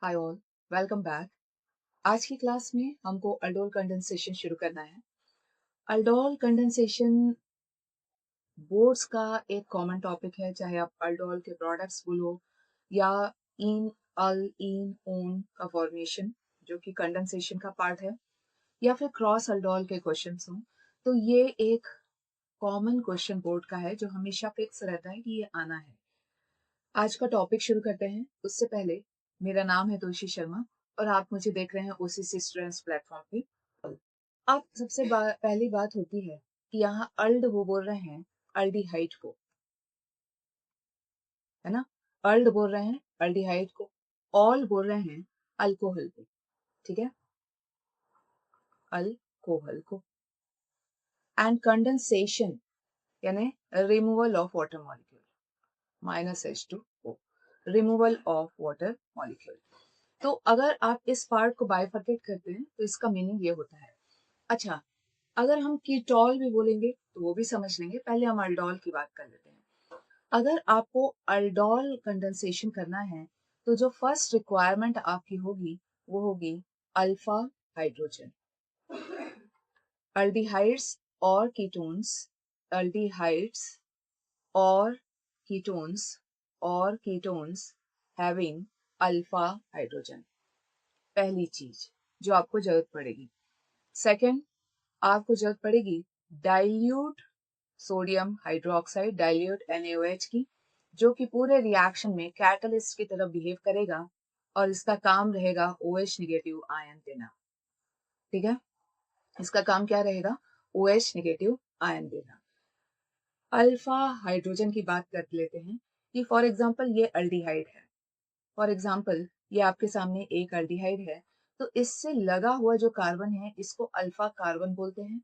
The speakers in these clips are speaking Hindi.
Hi all, welcome back. आज की क्लास में हमको अल्डोल कंडेंसेशन शुरू करना है। अल्डोल कंडेंसेशन बोर्ड्स का एक कॉमन टॉपिक है, चाहे आप अल्डोल के प्रोडक्ट्स बोलो या इन अल इन ओन का फॉर्मेशन जो कि कंडेंसेशन का पार्ट है, या फिर क्रॉस अल्डोल के क्वेश्चंस हों, तो ये एक कॉमन क्वेश्चन बोर्ड का है जो हमेशा फिक्स रहता है कि ये आना है। आज का टॉपिक शुरू करते हैं। उससे पहले मेरा नाम है तुलसी शर्मा और आप मुझे देख रहे हैं ओसीसी स्टूडेंट्स प्लेटफॉर्म पे। अब सबसे पहली बात होती है कि यहाँ अल्ड वो बोल रहे हैं अल्डिहाइड को, है ना। अल्ड बोल रहे हैं अल्डिहाइड को, ऑल बोल रहे हैं अल्कोहल को, ठीक है, अल्कोहल को। एंड कंडेंसेशन यानी removal of water molecule, -H2O, removal of water molecule. तो अगर आप इस पार्ट को बाइफरकेट करते हैं तो इसका मीनिंग ये होता है। अच्छा, अगर हम कीटोल भी बोलेंगे तो वो भी समझ लेंगे। पहले हम अल्डोल की बात कर लेते हैं। अगर आपको अल्डोल कंडेंसेशन करना है तो जो फर्स्ट रिक्वायरमेंट आपकी होगी वो होगी अल्फा हाइड्रोजन। अल्डिहाइड्स और कीटोन्स, अल्डिहाइड्स और कीटोन्स और कीटोन्स हैविंग अल्फा हाइड्रोजन, पहली चीज जो आपको जरूरत पड़ेगी। सेकंड, आपको जरूरत पड़ेगी dilute sodium hydroxide, dilute NaOH की, जो कि पूरे रिएक्शन में कैटलिस्ट की तरह बिहेव करेगा और इसका काम रहेगा OH नेगेटिव आयन देना। ठीक है, इसका काम क्या रहेगा? OH नेगेटिव आयन देना। अल्फा हाइड्रोजन की बात कर लेते हैं कि फॉर एग्जाम्पल ये अल्डिहाइड है। फॉर एग्जाम्पल ये आपके सामने एक अल्डिहाइड है, तो इससे लगा हुआ जो कार्बन है इसको अल्फा कार्बन बोलते हैं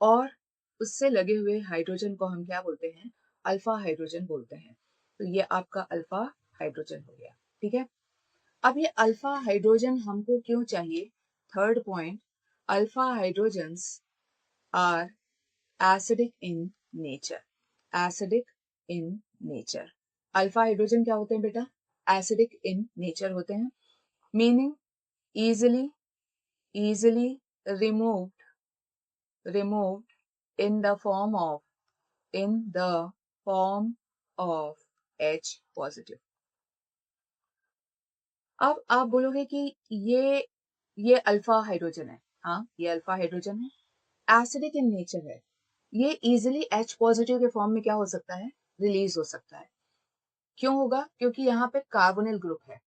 और उससे लगे हुए हाइड्रोजन को हम क्या बोलते हैं? अल्फा हाइड्रोजन बोलते हैं। तो ये आपका अल्फा हाइड्रोजन हो गया। ठीक है, अब ये अल्फा हाइड्रोजन हमको क्यों चाहिए? Third point, alpha hydrogens are acidic in nature. Acidic in nature, alpha hydrogen क्या होते हैं बेटा? एसिडिक इन नेचर होते हैं, meaning easily removed in the form of H positive। अब आप बोलोगे कि ये अल्फा हाइड्रोजन है। हाँ, ये अल्फा हाइड्रोजन है, एसिडिक इन नेचर है, ये इजिली H पॉजिटिव के फॉर्म में क्या हो सकता है? रिलीज हो सकता है। क्यों होगा? क्योंकि यहाँ पे कार्बोनिल ग्रुप है।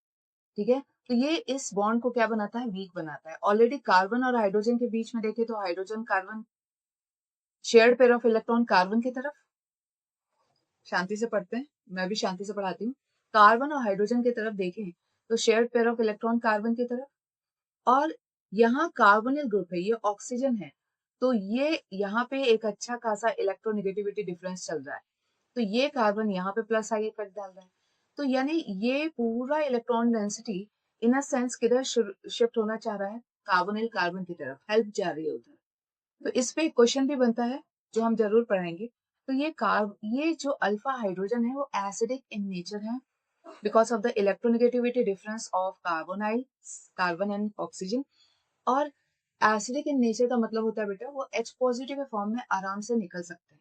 ठीक है, तो ये इस बॉन्ड को क्या बनाता है? वीक बनाता है। ऑलरेडी कार्बन और हाइड्रोजन के बीच में देखें तो hydrogen carbon shared pair of electron carbon की तरफ, शांति से पढ़ते हैं, मैं भी शांति से पढ़ाती हूँ। कार्बन और हाइड्रोजन की तरफ देखें तो shared pair of electron carbon की तरफ, और यहाँ कार्बोनिल ग्रुप है, ये ऑक्सीजन है, तो ये यहाँ पे एक अच्छा खासा इलेक्ट्रोनेगेटिविटी डिफरेंस चल रहा है, तो ये कार्बन यहाँ पे प्लस आई इफेक्ट डाल रहा है। तो यानी ये पूरा electron density in a sense किधर शिफ्ट होना चाह रहा है? कार्बोनिल कार्बन की तरफ, हेल्प जा रही है उधर। तो इस पे क्वेश्चन भी बनता है जो हम जरूर पढ़ेंगे। तो ये जो अल्फा हाइड्रोजन है वो एसिडिक इन नेचर है because of the electronegativity difference of carbon and oxygen. और एसिडिक इन नेचर का मतलब होता है बेटा वो H पॉजिटिव के फॉर्म में आराम से निकल सकते हैं।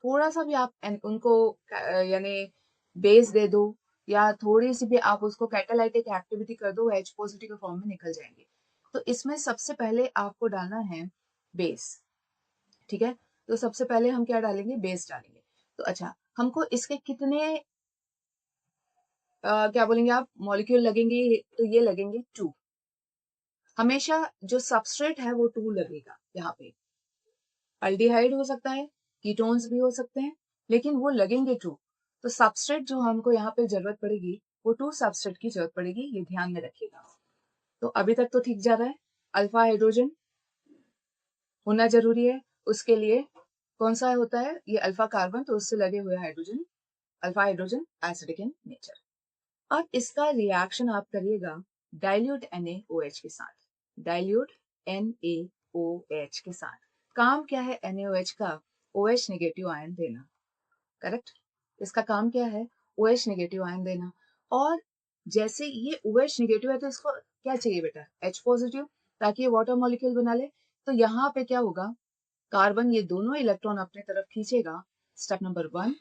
थोड़ा सा भी आप उनको यानी बेस दे दो या थोड़ी सी भी आप उसको कैटालाइटिक एक्टिविटी कर दो, H पॉजिटिव के फॉर्म में निकल जाएंगे। तो इसमें सबसे पहले आपको डालना है बेस। ठीक है, तो सबसे पहले हम क्या डालेंगे? बेस डालेंगे। तो अच्छा, हमको इसके कितने क्या बोलेंगे आप, मॉलिक्यूल लगेंगे? तो ये लगेंगे 2। हमेशा जो सबस्ट्रेट है वो 2 लगेगा। यहाँ पे अल्डिहाइड हो सकता है, कीटोन्स भी हो सकते हैं, लेकिन वो लगेंगे 2। तो सबस्ट्रेट जो हमको यहाँ पे जरूरत पड़ेगी वो 2 सबस्ट्रेट की जरूरत पड़ेगी, ये ध्यान में रखिएगा। तो अभी तक तो ठीक जा रहा है। अल्फा हाइड्रोजन होना जरूरी है, उसके लिए कौन सा होता है? ये अल्फा कार्बन, तो उससे लगे हुए hydrogen, alpha hydrogen acidic in nature. अब इसका रिएक्शन आप करिएगा डाइल्यूट NaOH के साथ। डाइल्यूट NaOH के साथ काम क्या है NaOH का? OH नेगेटिव आयन देना। करेक्ट, इसका काम क्या है? OH नेगेटिव आयन देना। और जैसे ये OH नेगेटिव है तो इसको क्या चाहिए बेटा, H पॉजिटिव, ताकि ये वाटर मॉलिक्यूल बना ले। तो यहाँ पे क्या होगा, कार्बन ये दोनों इलेक्ट्रॉन अपने तरफ खींचेगा। स्टेप नंबर 1,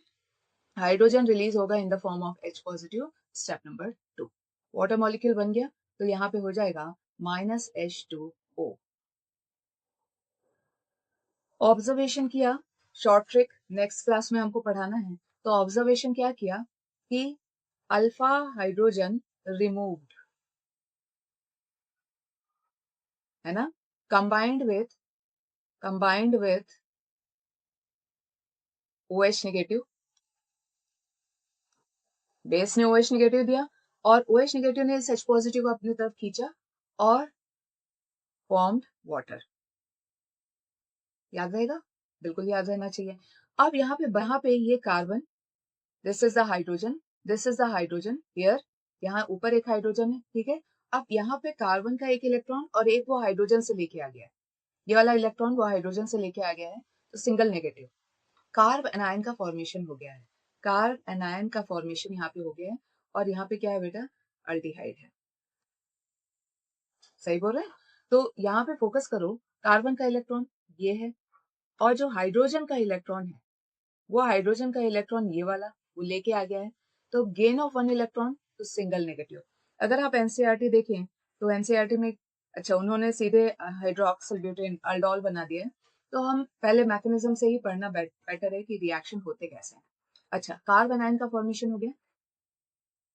हाइड्रोजन रिलीज होगा in the form of H positive. Step number 2, water molecule बन गया, तो यहाँ पे हो जाएगा -H2O। ऑब्जर्वेशन किया, शॉर्ट ट्रिक नेक्स्ट क्लास में हमको पढ़ाना है। तो ऑब्जर्वेशन क्या किया कि अल्फा हाइड्रोजन रिमूव्ड, है ना, combined with OH negative, base ने OH नेगेटिव दिया और OH नेगेटिव ने इस H पॉजिटिव को अपनी तरफ खींचा और फॉर्म्ड वाटर। याद रहेगा, बिल्कुल याद रहना चाहिए। अब यहाँ पे ये carbon, this is the hydrogen, this is the hydrogen here, यहाँ ऊपर एक हाइड्रोजन है, ठीक है। अब यहाँ पे कार्बन का एक इलेक्ट्रॉन और एक वो हाइड्रोजन से लेके आ गया है, ये वाला इलेक्ट्रॉन वो हाइड्रोजन से लेके आ गया है, तो सिंगल नेगेटिव कार्ब एनायन का फॉर्मेशन हो गया है। कार्ब एनायन का फॉर्मेशन यहाँ पे हो गया है और यहाँ पे क्या है बेटा, अल्डिहाइड है। सही बोल रहे हैं। तो यहाँ पे फोकस करो, कार्बन का इलेक्ट्रॉन ये है और जो हाइड्रोजन का इलेक्ट्रॉन है, वो हाइड्रोजन का इलेक्ट्रॉन ये वाला वो लेके आ गया है, तो गेन ऑफ 1 इलेक्ट्रॉन, तो सिंगल नेगेटिव। अगर आप एनसीईआरटी देखें तो एनसीईआरटी में, अच्छा उन्होंने सीधे हाइड्रोक्सिल ब्यूटेन अल्डोल बना दिया है, तो हम पहले मैकेनिज्म से ही पढ़ना बेटर है कि रिएक्शन होते कैसे हैं। अच्छा, कार्बन आयन का फॉर्मेशन हो गया,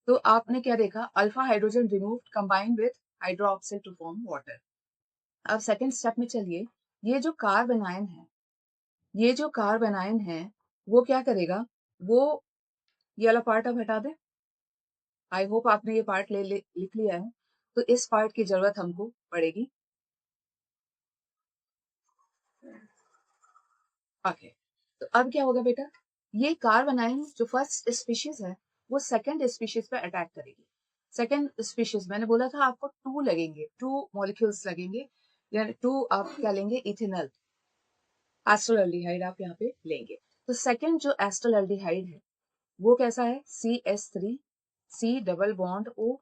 तो आपने क्या देखा, alpha hydrogen removed combined with hydroxyl to form water. अब सेकंड स्टेप में चलिए, ये जो कार्बन आयन है, ये जो कार्बन आयन है वो क्या करेगा, वो ये वाला पार्ट अब हटा दे। आई होप आपने ये पार्ट लिख लिया है, तो इस पार्ट की जरूरत हमको पड़ेगी। ओके, तो अब क्या होगा बेटा, ये कार्बन आयन जो फर्स्ट स्पीशीज है वो सेकंड स्पीशीज पे अटैक करेगी। सेकंड स्पीशीज मैंने बोला था आपको 2 लगेंगे, 2 मॉलिक्यूल्स लगेंगे, यानी 2 आप क्या लेंगे, इथेनॉल एस्टरल्डिहाइड आप यहाँ पे लेंगे। तो सेकंड जो एस्टरल्डिहाइड है वो कैसा है, CH3 C double bond O,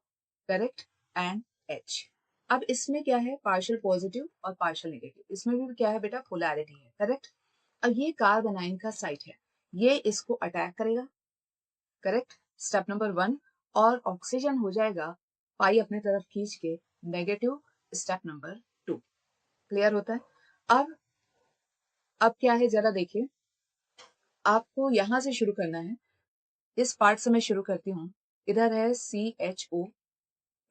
correct, and H। अब इसमें क्या है, पार्शियल पॉजिटिव और पार्शियल नेगेटिव, इसमें भी क्या है बेटा, पोलैरिटी है, करेक्ट। अब ये कार्बन आयन का साइट है, ये इसको अटैक करेगा, करेक्ट, स्टेप नंबर 1, और ऑक्सीजन हो जाएगा पाई अपने तरफ खींच के नेगेटिव, स्टेप नंबर 2। क्लियर होता है। अब क्या है जरा देखिए, आपको यहां से शुरू करना है, इस पार्ट से मैं शुरू करती हूँ। इधर है CHO,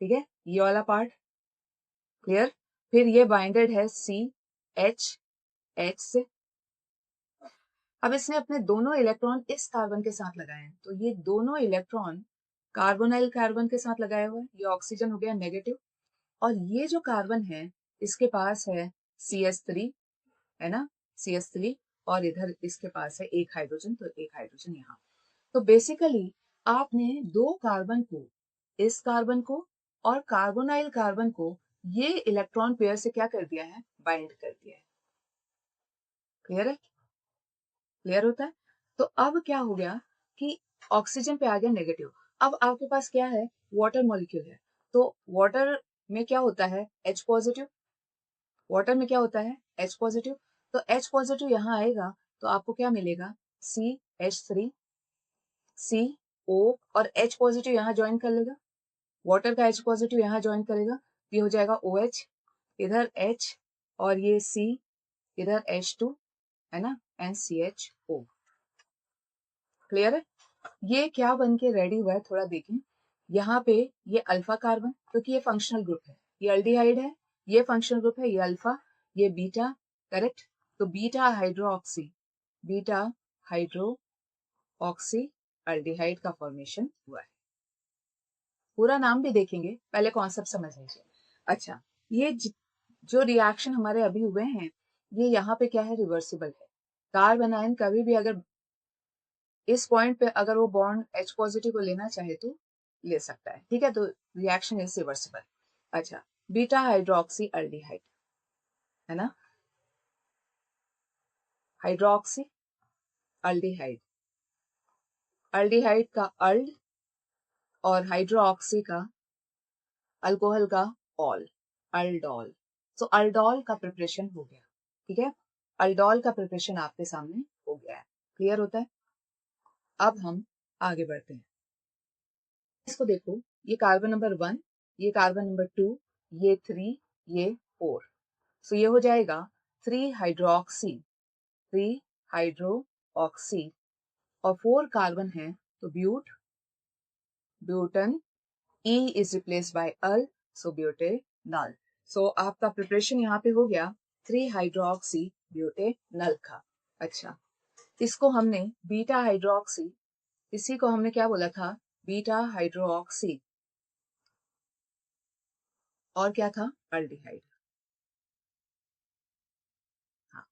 ठीक है, ये वाला पार्ट, क्लियर। फिर ये बाइंडेड है CH से। अब इसने अपने दोनों इलेक्ट्रॉन इस कार्बन के साथ लगाए हैं, तो ये दोनों इलेक्ट्रॉन कार्बोनाइल कार्बन के साथ लगाया हुआ है, ये ऑक्सीजन हो गया नेगेटिव, और ये जो कार्बन है इसके पास है CH3, है ना, CH3, और इधर इसके पास है एक हाइड्रोजन, तो एक हाइड्रोजन यहाँ। तो बेसिकली आपने 2 कार्बन को, इस कार्बन को और कार्बोनाइल कार्बन को, ये इलेक्ट्रॉन पेयर से क्या कर दिया है, बाइंड कर दिया है। क्लियर है, क्लियर होता है। तो अब क्या हो गया कि ऑक्सीजन पे आ गया नेगेटिव। अब आपके पास क्या है, वाटर मॉलिक्यूल है, तो वाटर में क्या होता है, H पॉजिटिव, वाटर में क्या होता है, H पॉजिटिव, तो H पॉजिटिव यहाँ आएगा तो आपको क्या मिलेगा, CH3 CO, और H पॉजिटिव यहाँ ज्वाइन कर लेगा, वाटर का H पॉजिटिव यहाँ ज्वाइन करेगा, ये हो जाएगा OH, इधर H, और ये C, इधर H2, है ना, NCHO। क्लियर है। ये क्या बन के रेडी हुआ है, थोड़ा देखें। यहाँ पे ये अल्फा कार्बन, क्योंकि ये फंक्शनल ग्रुप है, ये अल्डिहाइड है, ये फंक्शनल ग्रुप है, ये अल्फा, ये बीटा, करेक्ट। तो बीटा हाइड्रो ऑक्सी अल्डिहाइड का फॉर्मेशन हुआ है। पूरा नाम भी देखेंगे, पहले कॉन्सेप्ट समझ लीजिए। अच्छा, ये जो रिएक्शन हमारे अभी हुए हैं, ये यहाँ पे क्या है, रिवर्सिबल है। कार्बन आयन कभी भी अगर इस पॉइंट पे अगर वो बॉन्ड H पॉजिटिव को लेना चाहे तो ले सकता है, ठीक है, तो रिएक्शन इज रिवर्सिबल। अच्छा, बीटा हाइड्रोक्सी अल्डिहाइड, है ना, हाइड्रोक्सी अल्डिहाइड, अल्डिहाइड का अल्ड और हाइड्रोक्सी का अल्कोहल का ऑल, अल्डोल। सो अल्डोल का प्रिपरेशन हो गया, ठीक है। अल्डोल का प्रिपरेशन आपके सामने हो गया है, क्लियर होता है। अब हम आगे बढ़ते हैं। इसको देखो, ये कार्बन नंबर 1, ये कार्बन नंबर 2, ये 3, ये 4। सो ये हो जाएगा 3 हाइड्रोक्सी, 3 हाइड्रोक्सी, और 4 कार्बन है तो ब्यूट, butane, E is replaced by अल, so ब्यूटेनॉल। सो आपका प्रिपरेशन यहाँ पे हो गया 3 हाइड्रोक्सी ब्यूटेनॉल का। अच्छा, इसको हमने बीटा हाइड्रोक्सी, इसी को हमने क्या बोला था, बीटा हाइड्रोक्सी, और क्या था, अल्डिहाइड। हाँ,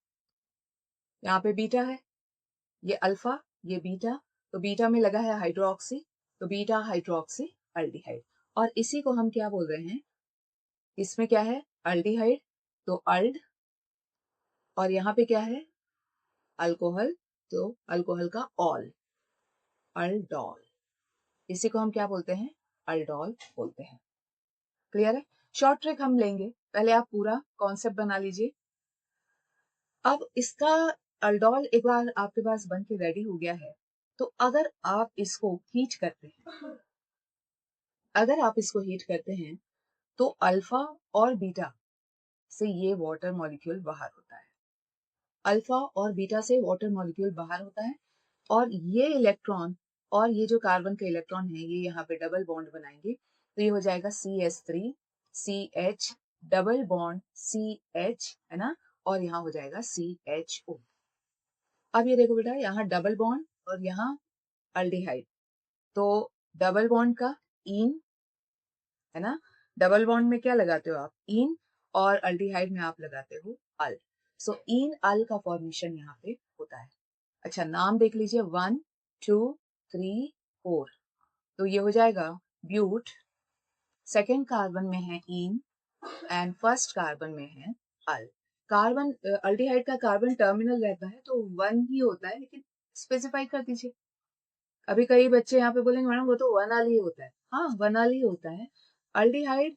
यहाँ पे बीटा है, ये अल्फा, ये बीटा, तो बीटा में लगा है हाइड्रोक्सी, तो बीटा हाइड्रोक्सी अल्डिहाइड। और इसी को हम क्या बोल रहे हैं, इसमें क्या है, अल्डिहाइड, तो अल्ड, और यहाँ पे क्या है, अल्कोहल, तो अल्कोहल का ऑल, अल्डोल। इसी को हम क्या बोलते हैं, अल्डोल बोलते हैं। क्लियर है। शॉर्ट ट्रिक हम लेंगे, पहले आप पूरा कॉन्सेप्ट बना लीजिए। अब इसका अल्डोल एक बार आपके पास बन के रेडी हो गया है, तो अगर आप इसको हीट करते हैं, अगर आप इसको हीट करते हैं, तो अल्फा और बीटा से ये वाटर मॉलिक्यूल बाहर होता है, अल्फा और बीटा से वाटर मॉलिक्यूल बाहर होता है, और ये इलेक्ट्रॉन और ये जो कार्बन के इलेक्ट्रॉन है, ये यहाँ पे डबल बॉन्ड बनाएंगे, तो ये हो जाएगा CH3 CH, double bond CH, है ना, और यहाँ हो जाएगा CHO। अब ये देखो बेटा, यहाँ डबल बॉन्ड और यहाँ अल्डिहाइड, तो डबल बॉन्ड का इन, है ना, डबल बॉन्ड में क्या लगाते हो आप, इन, और अल्डिहाइड में आप लगाते हो अल। सो इन अल का फॉर्मेशन यहाँ पे होता है। अच्छा, नाम देख लीजिए, 1 2 3 4, तो ये हो जाएगा ब्यूट, सेकेंड कार्बन में है इन, एंड फर्स्ट कार्बन में है अल। कार्बन अल्डिहाइड का कार्बन टर्मिनल रहता है तो 1 ही होता है, लेकिन स्पेसिफाई कर दीजिए। अभी कई बच्चे यहाँ पे बोलेंगे मैडम वो तो 1 अल ही होता है, हाँ 1 अल ही होता है। अल्डिहाइड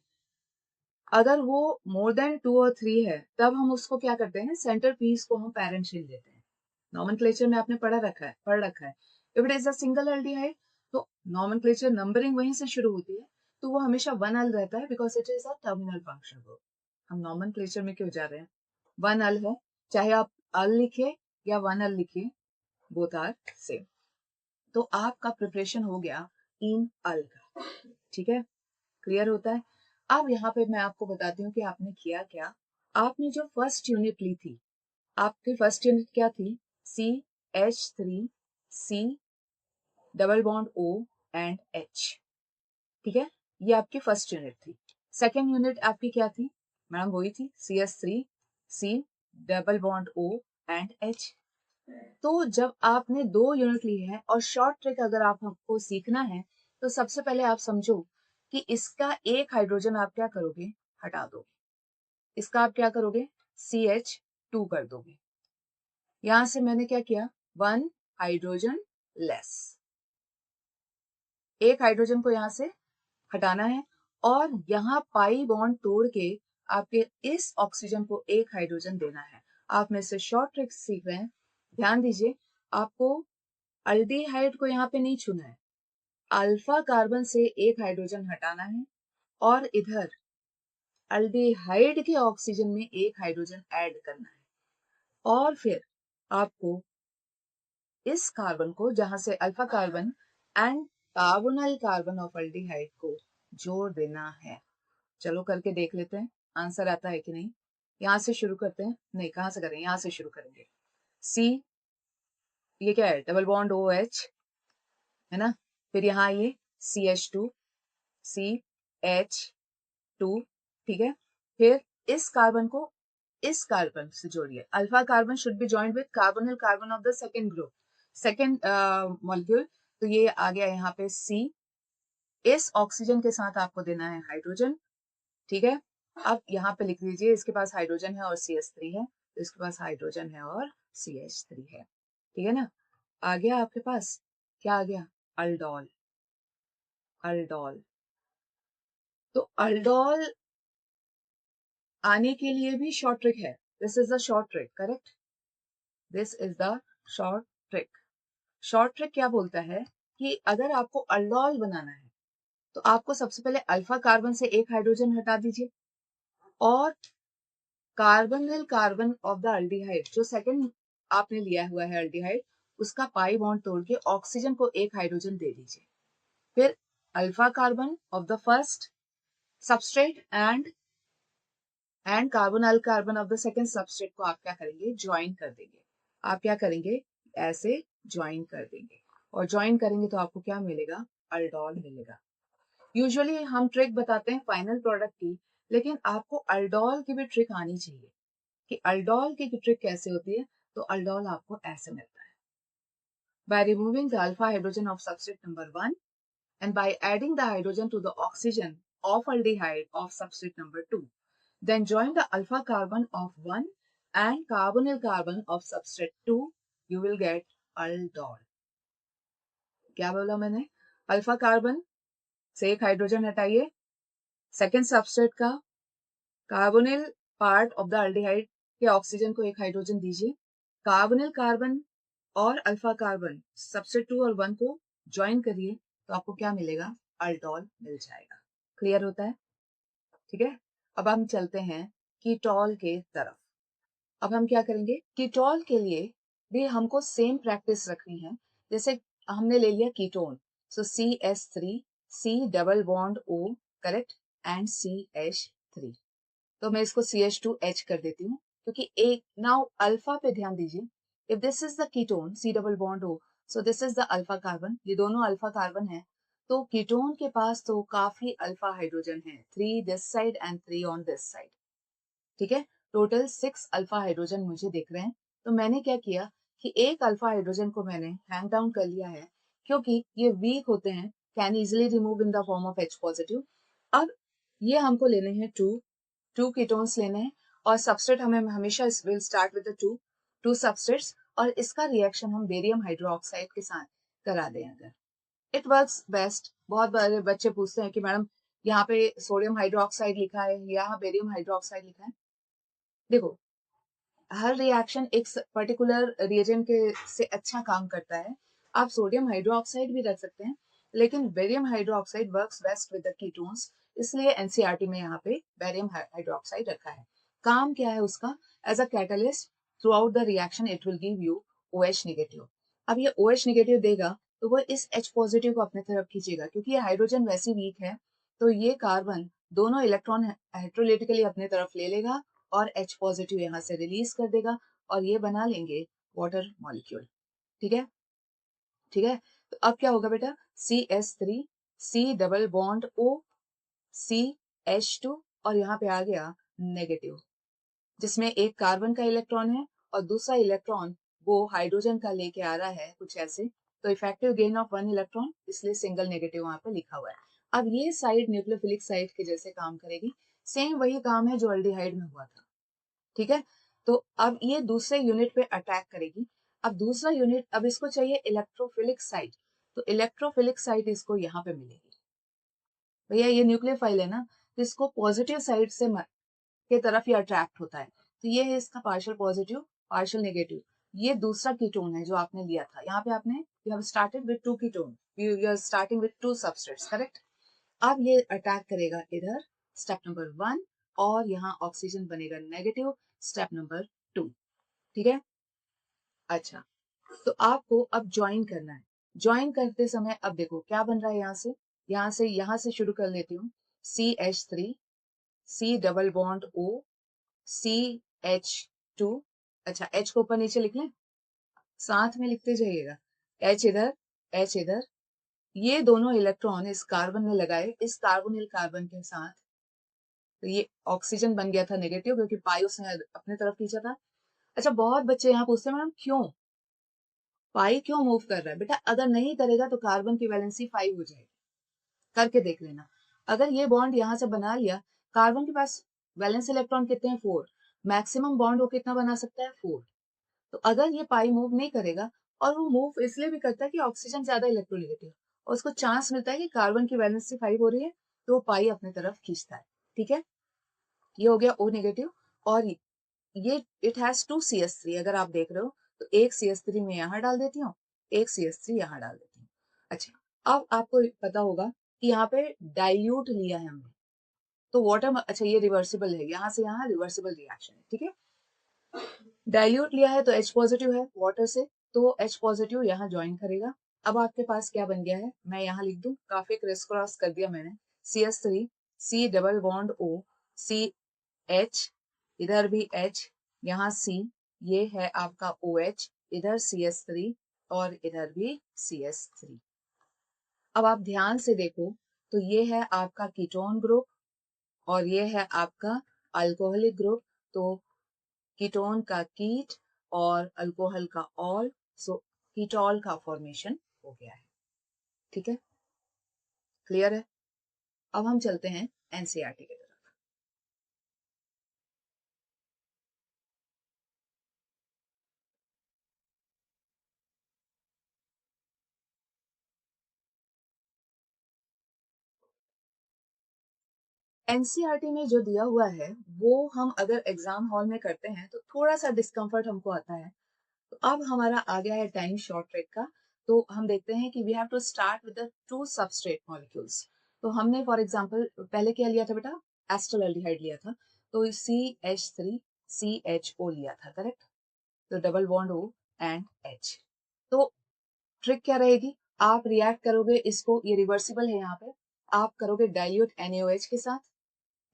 अगर वो मोर देन 2 और 3 है, तब हम उसको क्या करते हैं, सेंटर पीस को हम पेरेंट चिन्ह देते हैं। नॉमेनक्लेचर में आपने पढ़ रखा है। If it is a single aldehyde, तो नॉमेनक्लेचर नंबरिंग वहीं से शुरू होती है, तो वो हमेशा 1 अल रहता है, because it is a terminal function group. हम नॉमेनक्लेचर में क्यों जा रहे हैं, 1 अल है, चाहे आप अल लिखिए या 1 अल लिखिए, बोथ आर सेम। तो आपका प्रिपरेशन हो गया इन अल का, ठीक है, क्लियर होता है। अब यहाँ पे मैं आपको बताती हूँ कि आपने किया क्या। आपने जो फर्स्ट यूनिट ली थी, आपकी फर्स्ट यूनिट क्या थी, CH3 C double bond O and H, ठीक है, ये आपकी फर्स्ट यूनिट थी। सेकेंड यूनिट आपकी क्या थी मैडम, वही थी CH3 C double bond O and H। तो जब आपने 2 यूनिट ली है और शॉर्ट ट्रिक अगर आपको सीखना है, तो सबसे पहले आप समझो कि इसका एक हाइड्रोजन आप क्या करोगे, हटा दोगे, इसका आप क्या करोगे, CH2 कर दोगे। यहां से मैंने क्या किया, 1 हाइड्रोजन लेस, एक हाइड्रोजन को यहां से हटाना है, और यहाँ पाई बॉन्ड तोड़ के आपके इस ऑक्सीजन को एक हाइड्रोजन देना है। आप में से शॉर्ट ट्रिक सीख रहे हैं, ध्यान दीजिए, आपको अल्डिहाइड को यहाँ पे नहीं छूना है, अल्फा कार्बन से एक हाइड्रोजन हटाना है, और इधर अल्डिहाइड के ऑक्सीजन में एक हाइड्रोजन ऐड करना है, और फिर आपको इस कार्बन को, जहां से alpha carbon and carbonyl carbon of aldehyde को जोड़ देना है। चलो करके देख लेते हैं आंसर आता है कि नहीं। यहां से शुरू करते हैं, नहीं कहां से करें, यहां से शुरू करेंगे। सी, ये क्या है, डबल बॉन्ड OH, है ना, फिर यहाँ ये CH2 CH2, ठीक है, फिर इस कार्बन को इस कार्बन से जोड़िए, alpha carbon should be joined with carbonyl carbon of the second group, second molecule, तो ये आ गया यहाँ पे C, इस ऑक्सीजन के साथ आपको देना है हाइड्रोजन, ठीक है। अब यहाँ पे लिख दीजिए, इसके पास हाइड्रोजन है और CH3 है, तो इसके पास हाइड्रोजन है और CH3 है, ठीक है ना। आ गया आपके पास, क्या आ गया, अल्डोल, अल्डोल, तो अल्डोल आने के लिए भी शॉर्ट ट्रिक है. This is the short trick, correct. This is the short trick. Short trick क्या बोलता है कि अगर आपको अल्डोल बनाना है तो आपको सबसे पहले अल्फा कार्बन से एक हाइड्रोजन हटा दीजिए और carbonyl carbon of the aldehyde, जो सेकंड आपने लिया हुआ है अल्डिहाइड, उसका पाई बॉन्ड तोड़ के ऑक्सीजन को एक हाइड्रोजन दे दीजिए. फिर alpha carbon of the first substrate and carbonyl carbon of the second substrate को आप क्या करेंगे, ज्वाइन कर देंगे. आप क्या करेंगे, ऐसे ज्वाइन कर देंगे और ज्वाइन करेंगे तो आपको क्या मिलेगा, अल्डोल मिलेगा. यूजुअली हम ट्रिक बताते हैं फाइनल प्रोडक्ट की, लेकिन आपको अल्डोल की भी ट्रिक आनी चाहिए कि अल्डोल की ट्रिक कैसे होती है. तो अल्डोल आपको ऐसे मिलता है, by removing the alpha hydrogen of substrate number 1 and by adding the hydrogen to the oxygen of aldehyde of substrate number 2, then join the alpha carbon of 1 and carbonyl carbon of substrate 2, you will get aldol. क्या बोला मैंने, अल्फा कार्बन से एक हाइड्रोजन हटाइए, सेकेंड सबस्ट्रेट का carbonyl part of the aldehyde के ऑक्सीजन को एक हाइड्रोजन दीजिए, कार्बोनिल कार्बन और अल्फा कार्बन सबस्ट्रेट 2 और 1 को ज्वाइन करिए तो आपको क्या मिलेगा, अल्डोल मिल जाएगा. क्लियर होता है, ठीक है. अब हम चलते हैं कीटोल के तरफ. अब हम क्या करेंगे, कीटोल के लिए भी हमको सेम प्रैक्टिस रखनी है. जैसे हमने ले लिया ketone, so CH3, C double bond O, correct, and CH3. तो मैं इसको CH2H कर देती हूँ क्योंकि एक, नाउ अल्फा पे ध्यान दीजिए. If this is the ketone C double bond O, so this is the alpha carbon, ये दोनों अल्फा कार्बन है. तो कीटोन के पास तो काफी अल्फा हाइड्रोजन है, 3 this side and 3 on this side. ठीक है, टोटल 6 अल्फा हाइड्रोजन मुझे दिख रहे हैं. तो मैंने क्या किया कि एक अल्फा हाइड्रोजन को मैंने हैंग डाउन कर लिया है क्योंकि ये वीक होते हैं, can easily remove in the form of H positive. अब ये हमको लेने हैं टू कीटोन्स लेने हैं और सबस्ट्रेट हमें हमेशा will start with the to substrates और इसका रिएक्शन हम बेरियम हाइड्रोक्साइड के साथ करा दें. अगर इट वर्क्स बेस्ट. बहुत बारे बच्चे पूछते हैं कि मैडम यहाँ पे सोडियम हाइड्रोक्साइड लिखा है, यहाँ बेरियम हाइड्रोक्साइड लिखा है. देखो, हर रिएक्शन एक पर्टिकुलर रिएजेंट के से अच्छा काम करता है. आप सोडियम हाइड्रोक्साइड भी रख सकते हैं, लेकिन barium hydroxide works best with the ketones, इसलिए एनसीईआरटी में यहाँ पे बेरियम हाइड्रोक्साइड रखा है. काम क्या है उसका, as a catalyst throughout the reaction it will give you OH negative. अब ये OH नेगेटिव देगा तो वो इस H पॉजिटिव को अपने तरफ खींचेगा क्योंकि ये हाइड्रोजन वैसे वीक है. तो ये कार्बन दोनों इलेक्ट्रॉन हाइड्रोलिटिकली अपने तरफ ले लेगा और H पॉजिटिव यहाँ से रिलीज कर देगा और ये बना लेंगे वाटर मॉलिक्यूल. ठीक है, ठीक है. तो अब क्या होगा बेटा, CH3, C double bond O, CH2 और यहाँ पे आ गया नेगेटिव, जिसमें एक कार्बन का इलेक्ट्रॉन है और दूसरा इलेक्ट्रॉन वो हाइड्रोजन का लेके आ रहा है कुछ ऐसे. तो इफेक्टिव गेन ऑफ 1 इलेक्ट्रॉन, इसलिए सिंगल नेगेटिव वहां पे लिखा हुआ है. अब ये साइड न्यूक्लियोफिलिक साइड के जैसे काम करेगी. सेम वही काम है जो अल्डिहाइड में हुआ था. ठीक है, तो अब ये दूसरे यूनिट पे अटैक करेगी. अब दूसरा यूनिट, अब इसको चाहिए इलेक्ट्रोफिलिक साइट, तो इलेक्ट्रोफिलिक साइट इसको यहाँ पे मिलेगी. भैया ये न्यूक्लियोफाइल है ना, तो इसको पॉजिटिव साइड से के तरफ ये अट्रैक्ट होता है. तो ये है इसका पार्शियल पॉजिटिव पार्शियल नेगेटिव. ये दूसरा कीटोन है जो आपने लिया था. यहाँ पे आपने you have started with two ketone, you are starting with two substrates, correct. अब ये अटैक करेगा इधर, स्टेप नंबर 1, और यहाँ ऑक्सीजन बनेगा नेगेटिव, स्टेप नंबर 2. ठीक है, अच्छा. तो आपको अब ज्वाइन करना है. ज्वाइन करते समय अब देखो क्या बन रहा है, यहाँ से शुरू कर लेती हूँ. CH3, C double bond O, CH2. अच्छा, H को ऊपर नीचे लिख लें, साथ में लिखते जाइएगा. H इधर, H इधर. ये दोनों इलेक्ट्रॉन इस कार्बन में लगाए, इस कार्बोनिल कार्बन के साथ. तो ये ऑक्सीजन बन गया था नेगेटिव क्योंकि पाई उसने अपने तरफ खींचा था. अच्छा, बहुत बच्चे यहाँ पूछते हैं मैडम क्यों पाई क्यों मूव कर रहा है. बेटा अगर नहीं करेगा तो कार्बन की वैलेंसी 5 हो जाएगी. करके देख लेना. अगर ये बॉन्ड यहाँ से बना लिया, कार्बन के पास वैलेंस इलेक्ट्रॉन कितने हैं, 4. मैक्सिमम बॉन्ड वो कितना बना सकता है, 4. तो अगर ये पाई मूव नहीं करेगा, और वो मूव इसलिए भी करता है कि ऑक्सीजन ज्यादा इलेक्ट्रोनेगेटिव और उसको चांस मिलता है कि कार्बन की वैलेंसी 5 हो रही है तो पाई अपने तरफ खींचता है, ठीक है। ये हो गया O नेगेटिव, और ये इट हैज 2 CH3। अगर आप देख रहे हो तो एक CH3 मैं यहाँ डाल देती हूँ, एक CH3 यहाँ डाल देती हूँ। अच्छा, अब आपको पता होगा कि यहाँ पे डाइल्यूट लिया है हमने, तो वाटर, अच्छा ये रिवर्सिबल है, यहाँ से यहाँ रिवर्सिबल रिएक्शन है, ठीक है। डाइल्यूट लिया है तो H पॉजिटिव है वाटर से, तो H पॉजिटिव यहाँ ज्वाइन करेगा। अब आपके पास क्या बन गया है, मैं यहाँ लिख दूं, काफी क्रिस क्रॉस कर दिया मैंने। CH3, C double bond O, C H, इधर भी H, यहाँ C, ये है आपका OH, इधर CH3 और इधर भी CH3। अब आप ध्यान से देखो तो ये है आपका कीटोन ग्रुप और ये है आपका अल्कोहलिक ग्रुप। तो कीटोन का कीट और अल्कोहल का ऑल, सो कीटॉल का फॉर्मेशन हो गया है, ठीक है, क्लियर है। अब हम चलते हैं एनसीईआरटी की तरफ। एनसीईआरटी में जो दिया हुआ है वो हम अगर एग्जाम हॉल में करते हैं तो थोड़ा सा डिस्कम्फर्ट हमको आता है। तो अब हमारा आ गया है टाइम शॉर्ट ट्रिक का। तो हम देखते हैं कि we have to start with the two substrate molecules. तो हमने फॉर एग्जांपल पहले क्या लिया था बेटा, एस्टरल्डिहाइड लिया था, तो CH3 CHO लिया था, करेक्ट। तो double bond O and H। तो ट्रिक क्या रहेगी, आप रिएक्ट करोगे इसको, ये रिवर्सिबल है, यहाँ पे आप करोगे डाइल्यूट NaOH के साथ,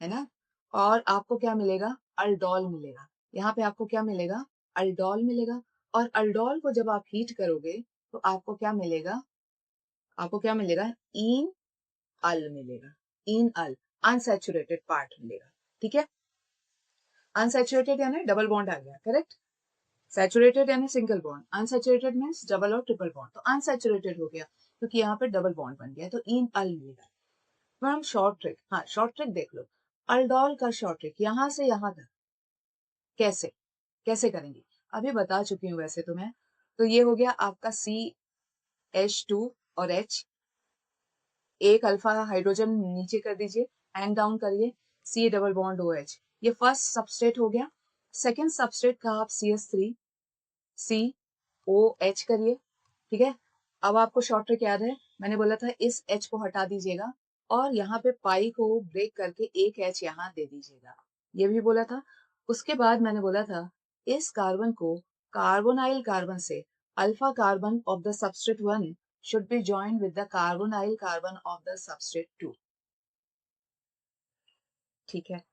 है ना, और आपको क्या मिलेगा, अल्डोल मिलेगा। यहाँ पे आपको क्या मिलेगा, अल्डोल मिलेगा। और अल्डोल को जब आप हीट करोगे तो आपको क्या मिलेगा, आपको क्या मिलेगा, इन अल मिलेगा, इन अल, अनसैचुरेटेड पार्ट मिलेगा, ठीक है। अनसैचुरेटेड यानी डबल बॉन्ड आ गया, करेक्ट। सैचुरेटेड यानी single bond, unsaturated means double और ट्रिपल बॉन्ड। तो अनसैचुरेटेड हो गया क्योंकि यहाँ पे डबल बॉन्ड बन गया, तो इन अल मिलेगा। फिर हम शॉर्ट ट्रिक, हाँ शॉर्ट ट्रिक देख लो, अल्डोल का शॉर्ट ट्रिक यहाँ से यहाँ तक कैसे कैसे करेंगे, अभी बता चुकी हूँ वैसे तो मैं। तो ये हो गया आपका CH2 और H, एक अल्फा हाइड्रोजन नीचे कर दीजिए, हैंग डाउन करिए, C डबल बॉन्ड OH, ये फर्स्ट सबस्ट्रेट हो गया। सेकेंड सबस्ट्रेट का आप CH3 COH करिए, ठीक है। अब आपको शॉर्ट ट्रिक याद है, मैंने बोला था इस H को हटा दीजिएगा और यहाँ पे पाई को ब्रेक करके एक H यहाँ दे दीजिएगा, ये भी बोला था। उसके बाद मैंने बोला था इस कार्बन को कार्बोनाइल कार्बन से alpha carbon of the substrate 1 should be joined with the carbonyl carbon of the substrate 2, ठीक है,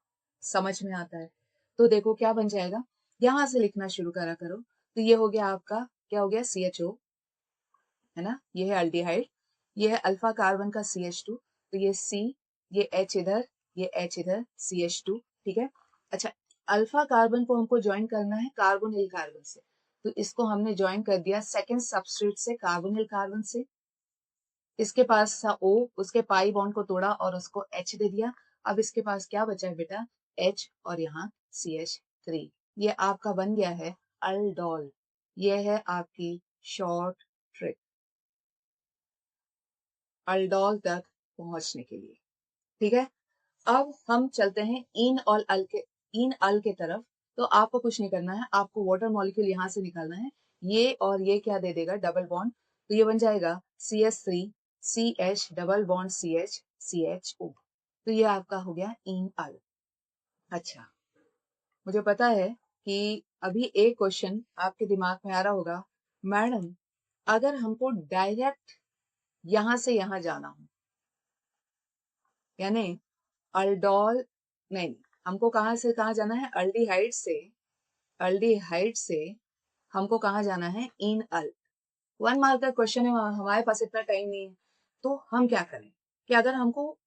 समझ में आता है। तो देखो क्या बन जाएगा, यहां से लिखना शुरू करा करो। तो ये हो गया आपका, क्या हो गया, CHO, है ना, ये है अल्डिहाइड, ये है अल्फा कार्बन का CH2, तो ये C, ये H इधर, ये H इधर, CH2, ठीक है। अच्छा, अल्फा कार्बन को हमको ज्वाइन करना है कार्बोनिल कार्बन से, तो इसको हमने ज्वाइन कर दिया सेकेंड सबस्ट्रेट से कार्बोनिल कार्बन से। इसके पास था O, उसके पाई बॉन्ड को तोड़ा और उसको H दे दिया। अब इसके पास क्या बचा है बेटा, H और यहाँ CH3, ये आपका बन गया है अल्डोल। ये है आपकी शॉर्ट ट्रिक अल्डोल तक पहुंचने के लिए, ठीक है। अब हम चलते हैं इन अल के तरफ। तो आपको कुछ नहीं करना है, आपको वाटर मॉलिक्यूल यहाँ से निकालना है, ये और ये क्या दे देगा, डबल बॉन्ड, तो ये बन जाएगा CH3 CH double bond CH CHO, तो ये आपका हो गया इन अल। अच्छा, मुझे पता है कि अभी एक क्वेश्चन आपके दिमाग में आ रहा होगा, मैडम अगर हमको डायरेक्ट यहां से यहां जाना हो, यानी अल्डोल, नहीं, हमको कहाँ से कहाँ जाना है, अल्डिहाइड से हमको कहाँ जाना है, इन अल। 1 मार्क का क्वेश्चन है, हमारे पास इतना टाइम नहीं है, तो हम क्या करें कि अगर हमको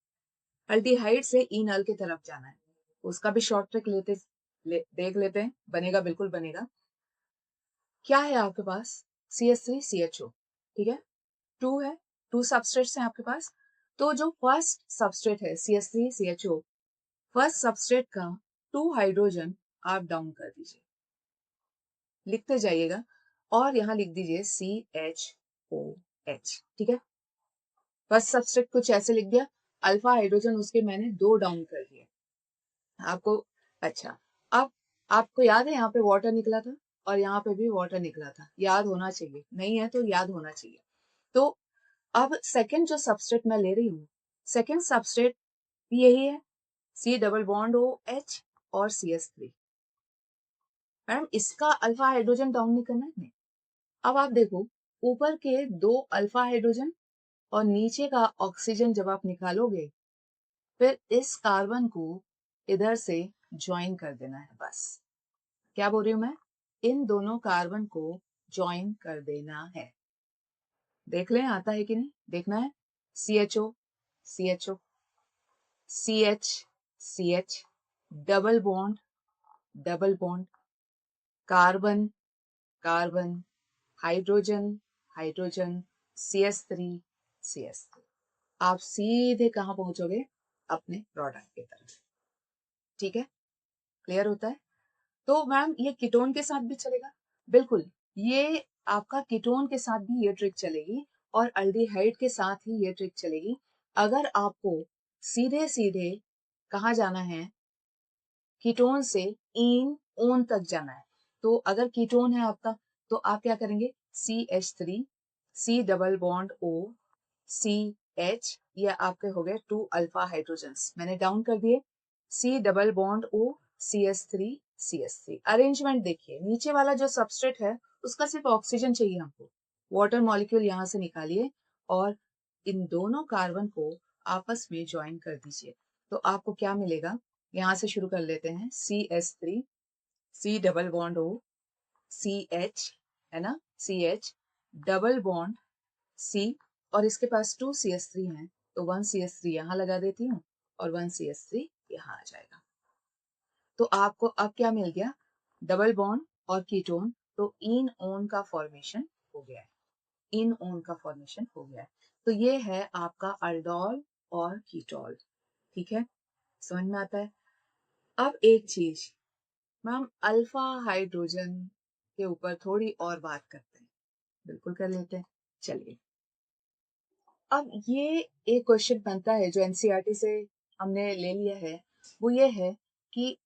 अल्डिहाइड से इन अल की तरफ जाना है, उसका भी शॉर्ट ट्रिक देख लेते हैं, बनेगा, बिल्कुल बनेगा। क्या है आपके पास, CH3 CHO, ठीक है, टू है, टू सबस्ट्रेट्स हैं आपके पास। तो जो फर्स्ट सबस्ट्रेट है CH3 CHO, फर्स्ट सबस्ट्रेट का 2 हाइड्रोजन आप डाउन कर दीजिए, लिखते जाइएगा, और यहाँ लिख दीजिए CHOH, ठीक है। फर्स्ट सबस्ट्रेट कुछ ऐसे लिख दिया। अल्फा हाइड्रोजन उसके मैंने 2 डाउन कर दिए आपको। अच्छा, अब आपको याद है यहाँ पे वाटर निकला था और यहाँ पे भी वाटर निकला था, याद होना चाहिए, नहीं है तो याद होना चाहिए। तो अब सेकंड जो सबस्ट्रेट मैं ले रही हूँ, सेकंड सबस्ट्रेट यही है, C डबल बॉन्ड OH और CS3। मैडम इसका अल्फा हाइड्रोजन डाउन नहीं करना है, नहीं। अब आप देखो, ऊपर के 2 अल्फा हाइड्रोजन और नीचे का ऑक्सीजन जब आप निकालोगे, फिर इस कार्बन को इधर से ज्वाइन कर देना है बस। क्या बोल रही हूं मैं? इन दोनों कार्बन को ज्वाइन कर देना है। देख लें आता है कि नहीं, देखना है। CHO CHO CH CH double bond carbon carbon hydrogen hydrogen CS3 CS3। आप सीधे कहां पहुंचोगे? अपने प्रोडक्ट की तरफ। ठीक है, क्लियर होता है? तो मैम ये कीटोन के साथ भी चलेगा, बिल्कुल। ये आपका कीटोन के साथ भी ये ट्रिक चलेगी और अल्डिहाइड के साथ ही ये ट्रिक चलेगी। अगर आपको सीधे सीधे कहाँ जाना है, कीटोन से इन ओन तक जाना है, तो अगर कीटोन है आपका तो आप क्या करेंगे, CH3 C double bond O CH, ये आपके हो गए 2 अल्फा हाइड्रोजन्स, मैंने डाउन कर दिए। C double bond O CS3 CS3। Arrangement देखिए, नीचे वाला जो सबस्ट्रेट है उसका सिर्फ ऑक्सीजन चाहिए हमको, वाटर मॉलिक्यूल यहाँ से निकालिए और इन दोनों कार्बन को आपस में ज्वाइन कर दीजिए। तो आपको क्या मिलेगा, यहाँ से शुरू कर लेते हैं। CS3 C double bond O CH, है ना, CH डबल बॉन्ड C, और इसके पास 2 CS3 हैं, तो 1 CS3 यहाँ लगा देती हूँ और 1 CS3 यहाँ आ जाएगा। तो आपको अब क्या मिल गया, डबल बॉन्ड और कीटोन, तो इन ओन का फॉर्मेशन हो गया है, इन ओन का फॉर्मेशन हो गया है। तो ये है आपका अल्डोल और कीटोल। ठीक है, समझ में आता है? अब एक चीज मैम, अल्फा हाइड्रोजन के ऊपर थोड़ी और बात करते हैं। बिल्कुल कर लेते हैं, चलिए। अब ये एक क्वेश्चन बनता है जो एनसीईआरटी से हमने ले लिया है, वो ये है कि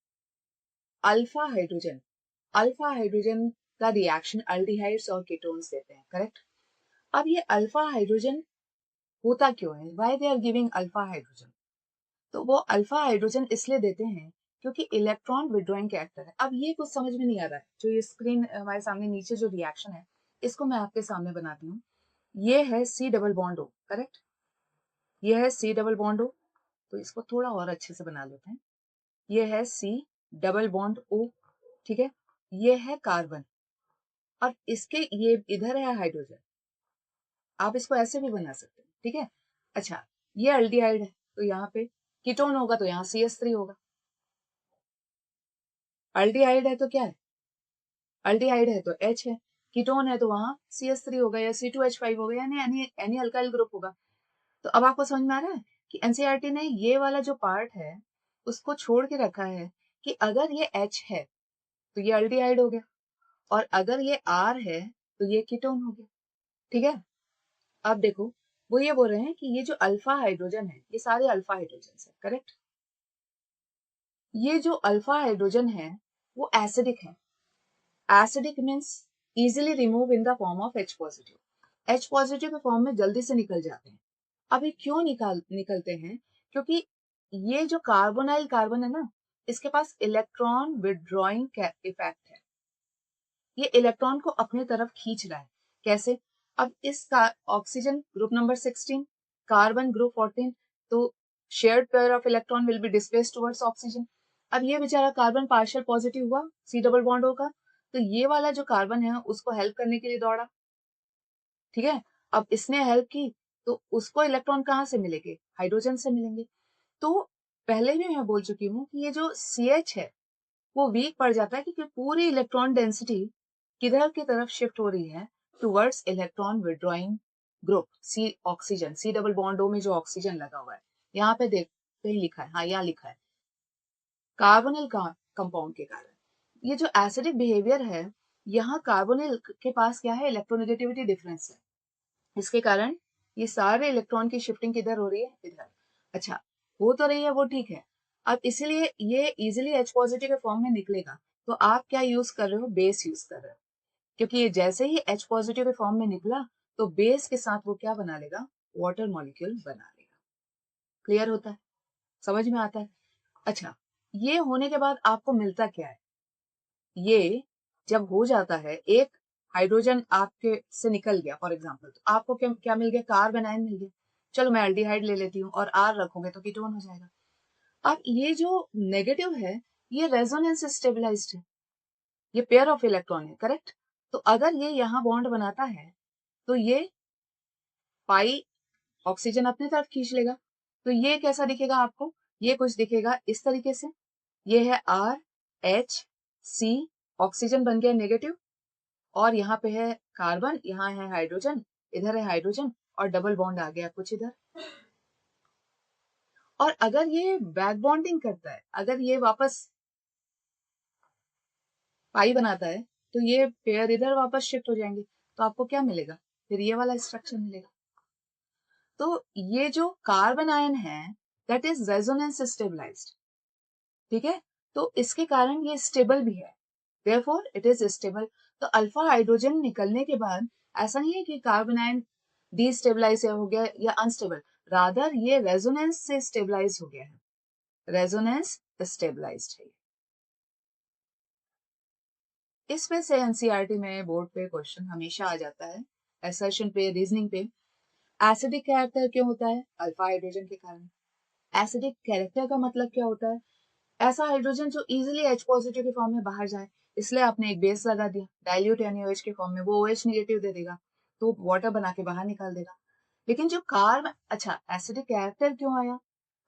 अल्फा हाइड्रोजन का रिएक्शन अल्डिहाइड्स और कीटोन्स देते हैं, करेक्ट? अब ये अल्फा हाइड्रोजन होता क्यों है, why they are giving alpha hydrogen? तो वो अल्फा हाइड्रोजन इसलिए देते हैं क्योंकि इलेक्ट्रॉन विड्रॉइंग कैरेक्टर है। अब ये कुछ समझ में नहीं आ रहा है, जो ये स्क्रीन हमारे सामने नीचे जो रिएक्शन है, इसको मैं आपके सामने बनाती हूँ। ये है C double bond O, correct? ये है C डबल बॉन्ड O, तो इसको थोड़ा और अच्छे से बना लेते हैं। ये है C डबल बॉन्ड O, ठीक है? ये है कार्बन और इसके ये इधर है हाइड्रोजन। आप इसको ऐसे भी बना सकते हैं, ठीक है? अच्छा, ये एल्डिहाइड है, तो यहाँ पे कीटोन होगा तो यहाँ CS3 होगा। अल्डिहाइड है तो क्या है, अल्डिहाइड है तो H है, कीटोन है तो वहां CS3 होगा या C2H5 होगा, यानी एनी अल्काइल ग्रुप होगा। तो अब आपको समझ में आ रहा है कि एनसीईआरटी ने ये वाला जो पार्ट है उसको छोड़ के रखा है कि अगर ये H है तो ये अल्डिहाइड हो गया और अगर ये R है तो ये कीटोन हो गया। ठीक है, अब देखो, वो ये बोल रहे हैं कि ये जो अल्फा हाइड्रोजन है, ये सारे अल्फा हाइड्रोजन है, करेक्ट? ये जो अल्फा हाइड्रोजन है वो एसिडिक है। Acidic means easily remove in the form of H positive. H positive के फॉर्म में जल्दी से निकल जाते हैं। अभी क्यों निकलते हैं? क्योंकि ये जो कार्बोनाइल कार्बन है ना, इसके पास इलेक्ट्रॉन विड्रॉइंग इफेक्ट है। ये इलेक्ट्रॉन को अपने तरफ खींच रहा है। कैसे? अब इसका oxygen group number 16, carbon group 14, तो shared pair of electron will be displaced towards oxygen. अब ये बेचारा कार्बन पार्शियल पॉजिटिव हुआ, C डबल बॉन्ड होगा, तो ये वाला जो कार्बन है उसको हेल्प करने के लिए दौड़ा। ठीक है, अब इसने हेल्प की तो उसको इलेक्ट्रॉन कहाँ से मिलेंगे, हाइड्रोजन से मिलेंगे। तो पहले भी मैं बोल चुकी हूँ कि ये जो CH है वो वीक पड़ जाता है क्योंकि पूरी इलेक्ट्रॉन डेंसिटी किधर की तरफ शिफ्ट हो रही है, towards electron withdrawing group C oxygen, C double bond O में जो ऑक्सीजन लगा हुआ है, यहाँ पे देख कहीं लिखा है, हाँ यहाँ लिखा है, कार्बोनिल कंपाउंड के कारण ये जो एसिडिक बिहेवियर है, यहाँ कार्बोनिल के पास क्या है, इलेक्ट्रोनेगेटिविटी डिफरेंस है। इसके कारण ये सारे इलेक्ट्रॉन की शिफ्टिंग किधर हो रही है, इधर। अच्छा, हो तो रही है वो ठीक है। अब इसीलिए ये इजीली H पॉजिटिव के फॉर्म में निकलेगा, तो आप क्या यूज कर रहे हो? बेस यूज कर रहे हो, क्योंकि ये जैसे ही H पॉजिटिव के फॉर्म में निकला तो बेस के साथ वो क्या बना लेगा? वाटर मॉलिक्यूल बना लेगा। क्लियर होता है? समझ में आता है? अच्छा, ये होने के बाद आपको मिलता क्या है? ये जब हो जाता है, एक हाइड्रोजन आपके से निकल गया फॉर एग्जांपल, तो आपको क्या क्या मिल गया? कार्बन आयन मिल गया। चलो मैं एल्डिहाइड ले लेती हूँ और R रखोगे तो कीटोन हो जाएगा। अब ये जो नेगेटिव है, ये रेजोनेंस स्टेबलाइज्ड है, ये पेयर ऑफ इलेक्ट्रॉन है, करेक्ट? तो अगर ये यहाँ बॉन्ड बनाता है तो ये पाई ऑक्सीजन अपनी तरफ खींच लेगा। तो ये कैसा दिखेगा आपको? ये कुछ दिखेगा इस तरीके से। ये है RH, C, ऑक्सीजन बन गया नेगेटिव, और यहाँ पे है कार्बन, यहाँ है हाइड्रोजन, इधर है हाइड्रोजन, और डबल बॉन्ड आ गया कुछ इधर। और अगर ये बैक बॉन्डिंग करता है, अगर ये वापस पाई बनाता है, तो ये पेयर इधर वापस शिफ्ट हो जाएंगे, तो आपको क्या मिलेगा? फिर ये वाला स्ट्रक्चर मिलेगा। तो ये जो कार्बन आयन है, दैट इज रेजोनेंस स्टेबलाइज्ड, ठीक है? तो इसके कारण ये स्टेबल भी है, देयरफॉर इट इज स्टेबल। तो अल्फा हाइड्रोजन निकलने के बाद ऐसा नहीं है कि कार्बन आयन डिस्टेबलाइज हो गया या अनस्टेबल, रादर ये रेजोनेंस से स्टेबलाइज हो गया है, रेजोनेंस स्टेबलाइज्ड है। इसमें से एनसीईआरटी में बोर्ड पे क्वेश्चन हमेशा आ जाता है, असर्शन पे, रीजनिंग पे। एसिडिक कैरेक्टर क्यों होता है? अल्फा हाइड्रोजन के कारण। एसिडिक कैरेक्टर का मतलब क्या होता है? ऐसा हाइड्रोजन जो इजीली H पॉजिटिव के फॉर्म में बाहर जाए, इसलिए आपने एक बेस लगा दिया डाइल्यूट NaOH के फॉर्म में, वो OH निगेटिव दे देगा, तो वाटर बना के बाहर निकाल देगा। लेकिन जो कार्बन, अच्छा एसिडिक कैरेक्टर क्यों आया?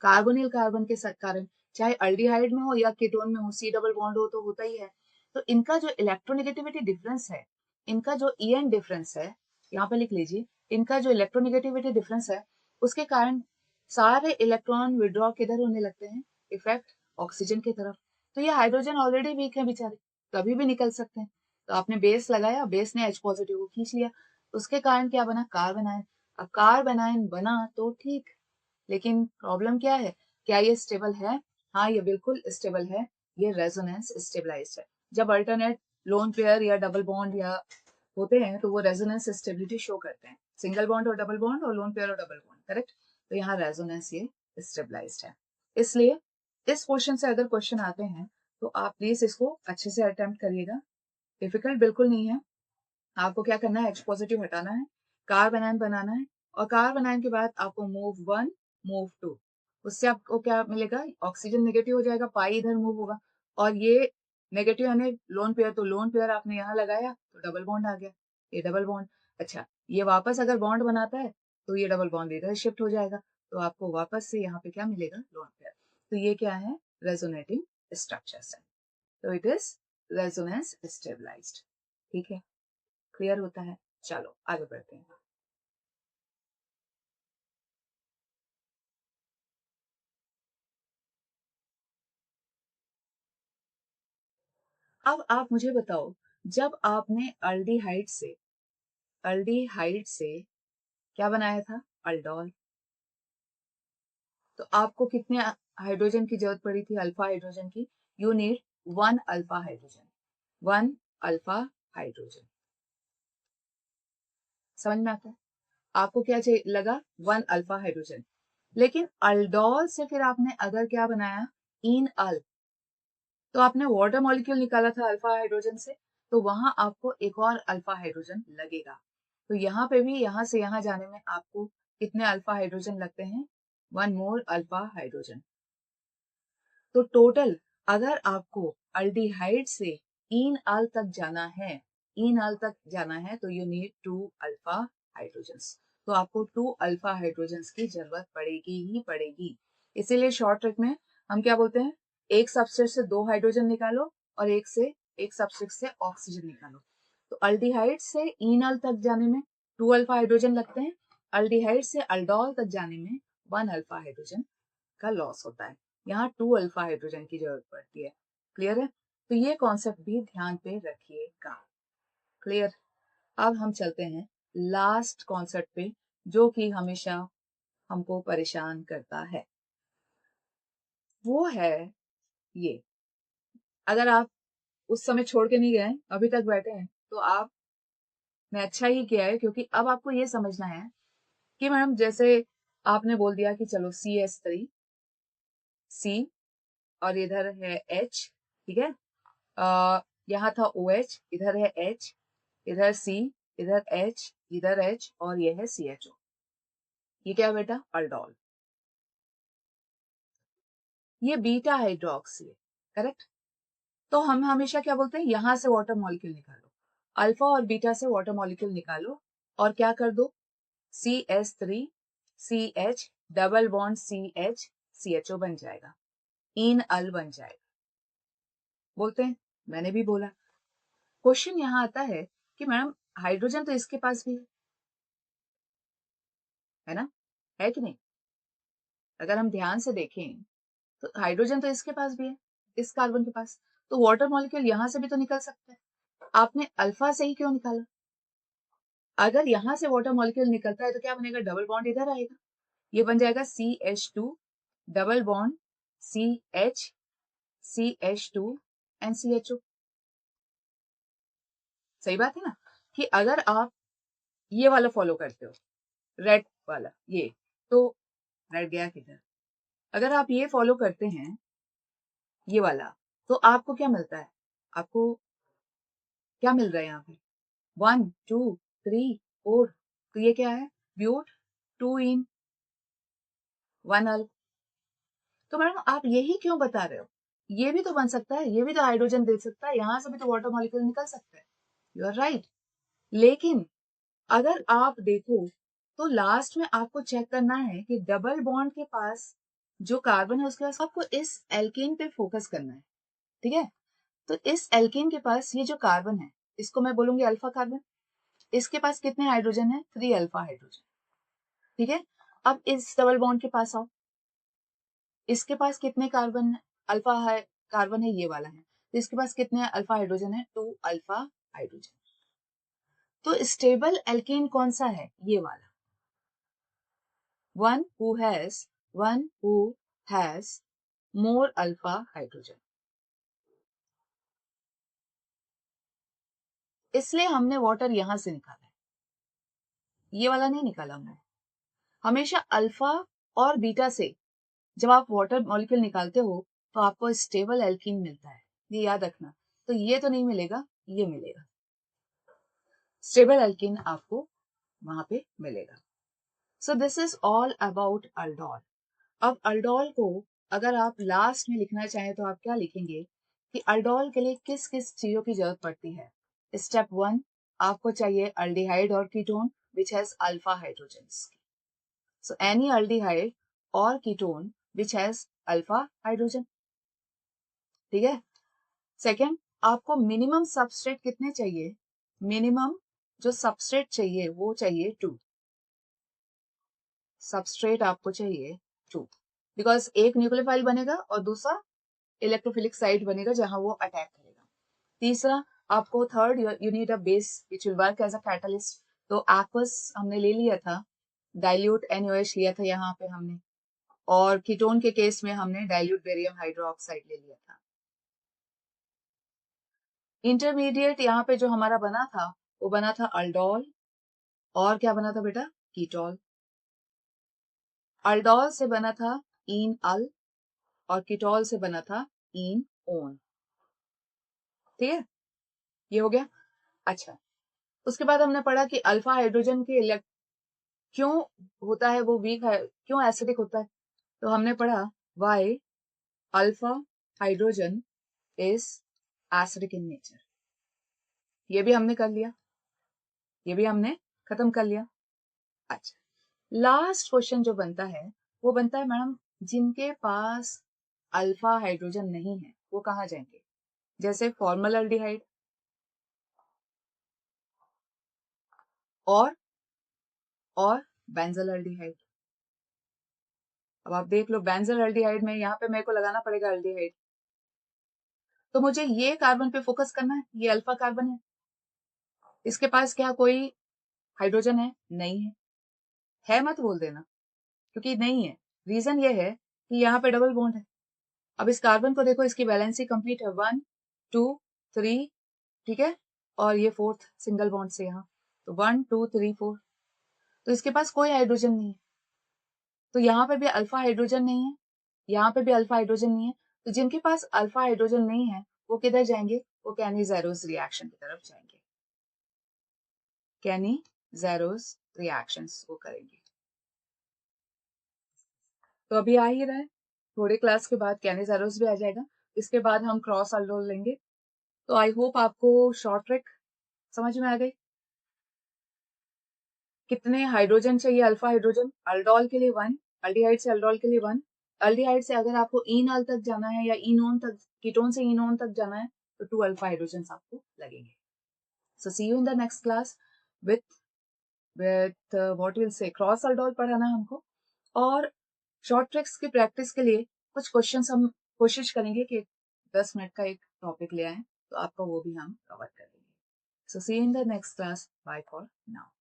कार्बोनिल कार्बन के कारण, चाहे अल्डिहाइड में हो या कीटोन में हो, C डबल बॉन्ड हो तो होता ही है। तो इनका जो इलेक्ट्रोनेगेटिविटी डिफरेंस है, इनका जो EN डिफरेंस है, यहाँ पे लिख लीजिए, इनका जो इलेक्ट्रोनेगेटिविटी डिफरेंस है, उसके कारण सारे इलेक्ट्रॉन विड्रॉ किधर होने लगते हैं? इफेक्ट ऑक्सीजन की तरफ। तो ये हाइड्रोजन ऑलरेडी वीक है बेचारे, कभी भी निकल सकते हैं। तो आपने बेस लगाया, बेस ने H पॉजिटिव को खींच लिया, उसके कारण क्या बना? Carbon ion. अब कार्बन आयन बना तो ठीक, लेकिन प्रॉब्लम क्या है? क्या ये स्टेबल है? हाँ, ये बिल्कुल स्टेबल है, ये रेजोनेंस स्टेबलाइज्ड है। जब अल्टरनेट लोन पेयर या डबल बॉन्ड या होते हैं तो वो रेजोनेंस स्टेबिलिटी शो करते हैं, सिंगल बॉन्ड और डबल बॉन्ड, और लोन पेयर और डबल बॉन्ड, करेक्ट? तो यहाँ रेजोनेंस ये स्टेबलाइज्ड है। इसलिए इस क्वेश्चन से अगर क्वेश्चन आते हैं तो आप प्लीज इसको अच्छे से अटेम्प्ट करिएगा, डिफिकल्ट बिल्कुल नहीं है। आपको क्या करना है? H पॉजिटिव हटाना है, कार्बन आयन बनाना है, और कार्बन आयन के बाद आपको मूव 1, मूव 2, उससे आपको क्या मिलेगा? ऑक्सीजन नेगेटिव हो जाएगा, पाई इधर मूव होगा, और ये नेगेटिव यानी लोन पेयर, तो लोन पेयर आपने यहाँ लगाया तो डबल बॉन्ड आ गया, ये डबल बॉन्ड। अच्छा, ये वापस अगर बॉन्ड बनाता है तो ये डबल बॉन्ड इधर शिफ्ट हो जाएगा, तो आपको वापस से यहाँ पे क्या मिलेगा? Lone pair. तो ये क्या है? रेजोनेटिंग स्ट्रक्चर्स है, तो इट इज रेजोनेंस स्टेबलाइज्ड। ठीक है, क्लियर होता है? चलो आगे बढ़ते हैं। अब आप मुझे बताओ, जब आपने अल्डिहाइड से क्या बनाया था? अल्डोल। तो आपको कितने हाइड्रोजन की जरूरत पड़ी थी? अल्फा हाइड्रोजन की। You need 1 alpha hydrogen, 1 alpha hydrogen. समझ में आता है? आपको क्या चाहिए लगा? 1 अल्फा हाइड्रोजन। लेकिन अल्डोल से फिर आपने अगर क्या बनाया? इन अल, तो आपने वाटर मॉलिक्यूल निकाला था अल्फा हाइड्रोजन से, तो वहां आपको एक और अल्फा हाइड्रोजन लगेगा। तो यहाँ पे भी यहाँ से यहाँ जाने में आपको कितने अल्फा हाइड्रोजन लगते हैं? 1 मोर अल्फा हाइड्रोजन। तो टोटल अगर आपको अल्डिहाइड से इन अल तक जाना है, इन अल तक जाना है, तो यू नीड 2 अल्फा हाइड्रोजन। तो आपको 2 अल्फा हाइड्रोजन की जरूरत पड़ेगी ही पड़ेगी। इसीलिए शॉर्ट ट्रिक में हम क्या बोलते हैं? एक सबस्ट्रेट से 2 हाइड्रोजन निकालो और एक सबस्ट्रेट से ऑक्सीजन निकालो। तो अल्डिहाइड से इनल तक जाने में 2 अल्फा हाइड्रोजन लगते हैं, अल्डिहाइड से अल्डोल तक जाने में 1 अल्फा हाइड्रोजन का लॉस होता है। यहाँ 2 अल्फा हाइड्रोजन की जरूरत पड़ती है। क्लियर है? तो ये कॉन्सेप्ट भी ध्यान पे रखिएगा। क्लियर? अब हम चलते हैं लास्ट कॉन्सेप्ट पे, जो कि हमेशा हमको परेशान करता है, वो है ये। अगर आप उस समय छोड़ के नहीं गए, अभी तक बैठे हैं, तो आपने अच्छा ही किया है, क्योंकि अब आपको ये समझना है कि मैडम जैसे आपने बोल दिया कि चलो CS3 C और इधर है H, ठीक है। यहाँ था OH, इधर है H, इधर C, इधर H, इधर H और ये है CHO। ये क्या बेटा? अल्डोल। ये बीटा हाइड्रोक्सी है, करेक्ट। तो हम हमेशा क्या बोलते हैं, यहां से वाटर मॉलिक्यूल निकालो, अल्फा और बीटा से वाटर मॉलिक्यूल निकालो और क्या कर दो, CS3 CH double bond CH CHO बन जाएगा, इन अल बन जाएगा। बोलते हैं, मैंने भी बोला। क्वेश्चन यहाँ आता है कि मैडम हाइड्रोजन तो इसके पास भी है ना, है कि नहीं? अगर हम ध्यान से देखें तो हाइड्रोजन तो इसके पास भी है, इस कार्बन के पास, तो वाटर मॉलिक्यूल यहां से भी तो निकल सकता है। आपने अल्फा से ही क्यों निकाला? अगर यहां से वाटर मॉलिक्यूल निकलता है तो क्या बनेगा, डबल बॉन्ड इधर आएगा, ये बन जाएगा CH2 double bond CH CH2 and CHO। सही बात है ना, कि अगर आप ये वाला फॉलो करते हो, रेड वाला ये, तो रेड गया किधर, अगर आप ये फॉलो करते हैं ये वाला, तो आपको क्या मिलता है, आपको क्या मिल रहा है यहाँ पे, 1 2 3 4, तो ये क्या है, ब्यूट 2 इन 1 अल। तो मैडम आप यही क्यों बता रहे हो, ये भी तो बन सकता है, ये भी तो हाइड्रोजन दे सकता है, यहां से भी तो वाटर मॉलिक्यूल निकल सकता है, यू आर राइट। लेकिन अगर आप देखो तो लास्ट में आपको चेक करना है कि डबल बॉन्ड के पास जो कार्बन है उसके पास आपको इस एल्केन पे फोकस करना है, ठीक है। तो इस एल्केन के पास ये जो कार्बन है, इसको मैं बोलूंगी अल्फा कार्बन, इसके पास कितने हाइड्रोजन है, 3 अल्फा हाइड्रोजन, ठीक है। अब इस डबल बॉन्ड के पास आओ, इसके पास कितने कार्बन, अल्फा है, कार्बन है ये वाला है, तो इसके पास कितने अल्फा हाइड्रोजन है, 2 अल्फा हाइड्रोजन। तो स्टेबल एल्केन कौन सा है, ये वाला, one who has more alpha hydrogen। इसलिए हमने वाटर यहां से निकाला है, ये वाला नहीं निकाला हमने। हमेशा अल्फा और बीटा से जब आप वाटर मॉलिक्यूल निकालते हो तो आपको स्टेबल एल्कीन मिलता है, ये याद रखना। तो ये तो नहीं मिलेगा, ये मिलेगा, स्टेबल एल्कीन आपको वहां पे मिलेगा। So this is all about aldol. अब अल्डोल को अगर आप लास्ट में लिखना चाहें तो आप क्या लिखेंगे कि अल्डोल के लिए किस किस चीजों की जरूरत पड़ती है। स्टेप 1, आपको चाहिए अल्डिहाइड और ketone which has alpha hydrogens. So any aldehyde और ketone which has alpha hydrogen, ठीक है। सेकेंड, आपको मिनिमम सबस्ट्रेट कितने चाहिए, मिनिमम जो सबस्ट्रेट चाहिए वो चाहिए 2, सबस्ट्रेट आपको चाहिए 2, बिकॉज एक न्यूक्लियोफाइल बनेगा और दूसरा इलेक्ट्रोफिलिक साइट बनेगा जहां वो अटैक करेगा। तीसरा, आपको third, you need a base which will work as a catalyst. तो एक्वस हमने ले लिया था, डाइल्यूट NaOH लिया था यहाँ पे हमने, और कीटोन के केस में हमने डाइल्यूट बेरियम हाइड्रोक्साइड ले लिया था। इंटरमीडिएट यहाँ पे जो हमारा बना था वो बना था अल्डोल, और क्या बना था बेटा, कीटोल। अल्डोल से बना था इन अल और कीटोल से बना था इन ओन, ठीक है, ये हो गया। अच्छा, उसके बाद हमने पढ़ा कि अल्फा हाइड्रोजन के क्यों होता है वो वीक है, क्यों एसिडिक होता है। तो हमने पढ़ा why alpha hydrogen is acidic in nature, ये भी हमने कर लिया, ये भी हमने खत्म कर लिया। अच्छा, लास्ट क्वेश्चन जो बनता है वो बनता है मैडम जिनके पास अल्फा हाइड्रोजन नहीं है वो कहाँ जाएंगे, जैसे फॉर्मल अल्डिहाइड और बेंजल अल्डिहाइड। अब आप देख लो, बेंजल अल्डिहाइड में यहाँ पे मेरे को लगाना पड़ेगा अल्डिहाइड, तो मुझे ये कार्बन पे फोकस करना है, ये अल्फा कार्बन है, इसके पास क्या कोई हाइड्रोजन है, नहीं है, है मत बोल देना, क्योंकि नहीं है। रीजन ये है कि यहाँ पे डबल बॉन्ड है। अब इस कार्बन को देखो, इसकी वैलेंसी कंप्लीट है 1 2 3, ठीक है, और ये फोर्थ सिंगल बॉन्ड से यहाँ, तो 1 2 3 4, तो इसके पास कोई हाइड्रोजन नहीं है। तो यहाँ पे भी अल्फा हाइड्रोजन नहीं है, यहाँ पे भी अल्फा हाइड्रोजन नहीं है। तो जिनके पास अल्फा हाइड्रोजन नहीं है वो किधर जाएंगे? वो कैनी-ज़ेरोस रिएक्शन की तरफ जाएंगे। कैनी-ज़ेरोस रिएक्शंस वो करेंगे। तो अभी आ ही रहा है, थोड़े क्लास के बाद कैनी-ज़ेरोस भी आ जाएगा। इसके बाद हम क्रॉस अल्डोल लेंगे। तो आई होप आपको शॉर्ट ट्रिक समझ में आ गई। कितने हाइड्रोजन चाहिए? Alpha hydrogen. अल्डोल के लिए 1, अल्डिहाइड से अल्डोल के लिए 1, अल्डिहाइड से अगर आपको इनॉल तक जाना है या इनोन तक, कीटोन से इनोन तक जाना है, तो 2 अल्फा हाइड्रोजन आपको लगेंगे। So see you in the next class with what will say cross aldol पढ़ाना हमको, और शॉर्ट ट्रिक्स की प्रैक्टिस के लिए कुछ क्वेश्चंस हम कोशिश करेंगे कि 10 मिनट का एक टॉपिक ले आए, तो आपका वो भी हम कवर कर लेंगे। So see you in the next class. Bye for now.